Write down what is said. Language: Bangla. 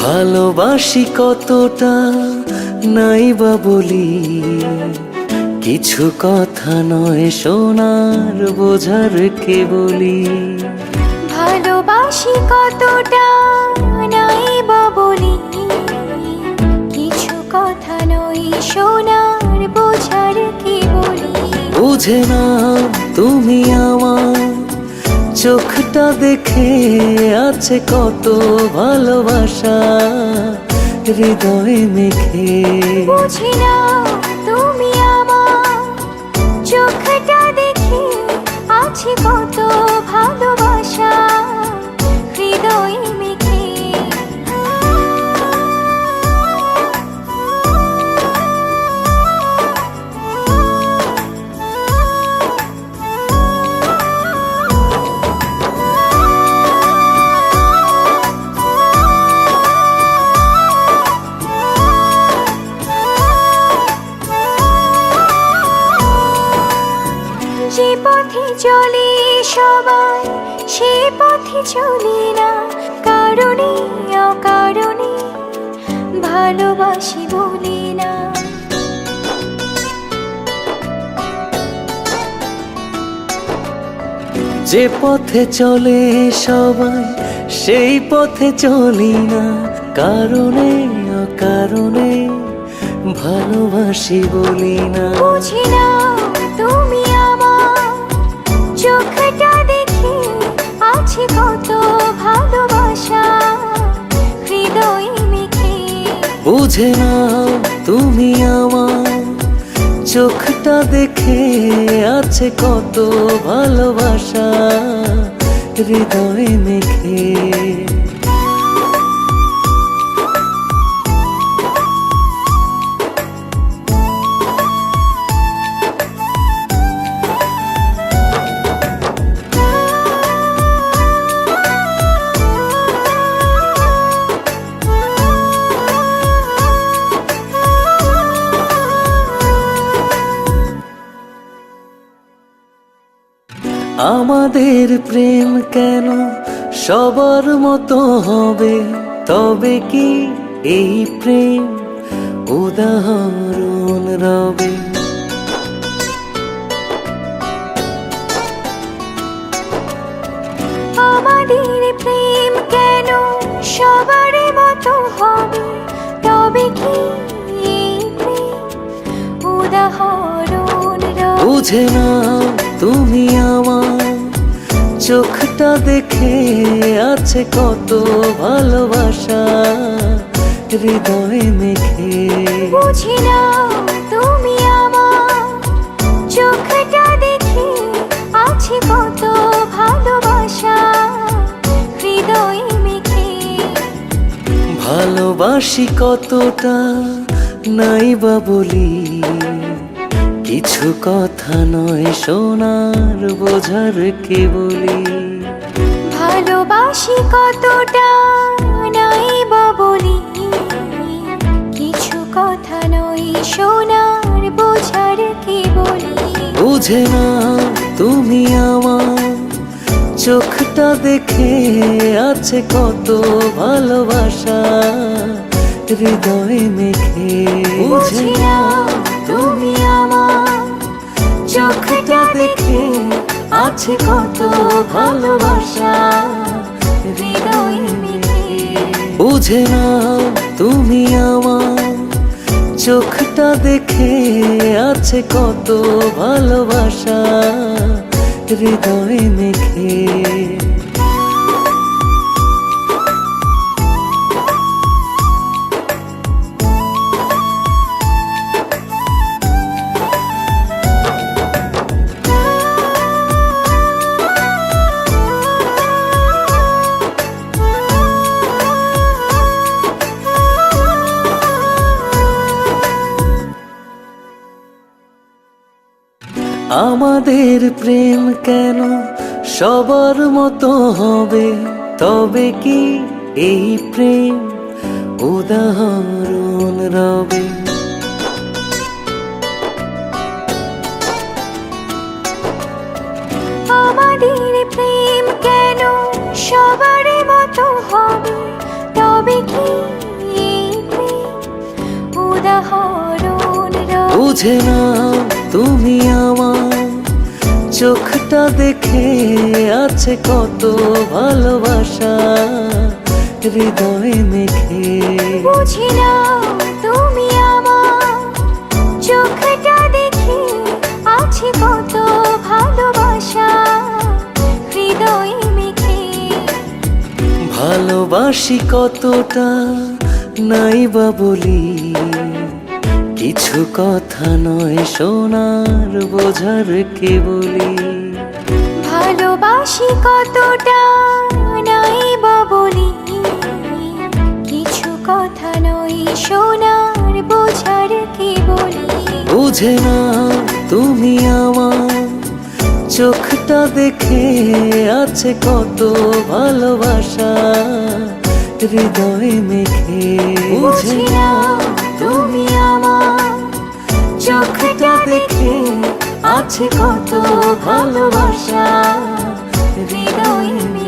ভালোবাসি কতটা নাই বা বলি, কিছু কথা নয় সোনার বোঝার কে বলি। ভালোবাসি কতটা নাই বা বলি, কিছু কথা নয় সোনার বোঝার কে বলি। বুঝে না তুমি আমার চোখটা দেখে আছে কত ভালোবাসা হৃদয়ে মেখে। বুঝি না তুমি আমার চোখটা দেখে আছে কত ভালোবাসা হৃদয়ে মেখে। যে পথে চলে সবাই সে পথে চলি না, কারণে অকারণে ভালোবাসি বলি না। যে পথে চলে সবাই সেই পথে চলি না, কারণে অকারণে ভালোবাসি বলি না। বুঝি না তুমি আমার চোখটা দেখে আছে কত ভালোবাসা হৃদয়ে মেখে। বুঝে না তুমি আমার চোখটা দেখে আছে কত ভালোবাসা হৃদয়ে মেখে। আমাদের প্রেম কেন সবার মতো হবে, তবে কি এই প্রেম উদাহরণ রবে। আমাদের প্রেম কেন সবার মতো হবে, তবে কি এই প্রেম উদাহরণ রবে। বুঝে না তুমি আমার চোখটা দেখে আছে কত ভালোবাসা হৃদয়ে মেখে। বুঝি না তুমি আমার চোখটা দেখে আছে কত ভালোবাসা হৃদয়ে মেখে। ভালোবাসি কতটা নাই বা বলি, কিছু কথা নয় সোনার বোঝার কে বলি। ভালোবাসি কতটা নাই বা বলি, কিছু কথা নয় সোনার বোঝার কে বলি। বুঝে না তুমি আমার চোখটা দেখে আছে কত ভালোবাসা হৃদয়ে মেখে। বুঝি না তুমি আমার চোখটা দেখে আছে কত ভালোবাসা হৃদয়ে মেখে। বুঝে না তুমি আমার চোখটা দেখে আছে কত ভালোবাসা হৃদয়ে মেখে। আমাদের প্রেম কেন সবার মতো হবে, তবে কি এই প্রেম উদাহরণ রবে। আমাদের প্রেম কেন সবার মতো হবে, তবে কি বুঝে না তুমি আমার চোখটা দেখে আছে কত ভালোবাসা হৃদয়ে মেখে। বুঝি না তুমি আমার চোখটা দেখে আছে কত ভালোবাসা হৃদয়ে মেখে। ভালোবাসি কতটা নাই বা বলি, কিছু কথা নয় সোনার বোঝার কে বলি। ভালোবাসি কতটা নাই বা বলি, কিছু কথা নয় সোনার বোঝার কি বলি। বুঝে না তুমি আমার চোখটা দেখে আছে কত ভালোবাসা হৃদয়ে মেখে। বুঝি না তুমি আমার চোখটা দেখে আছে কত ভালোবাসা হৃদয়ে মেখে।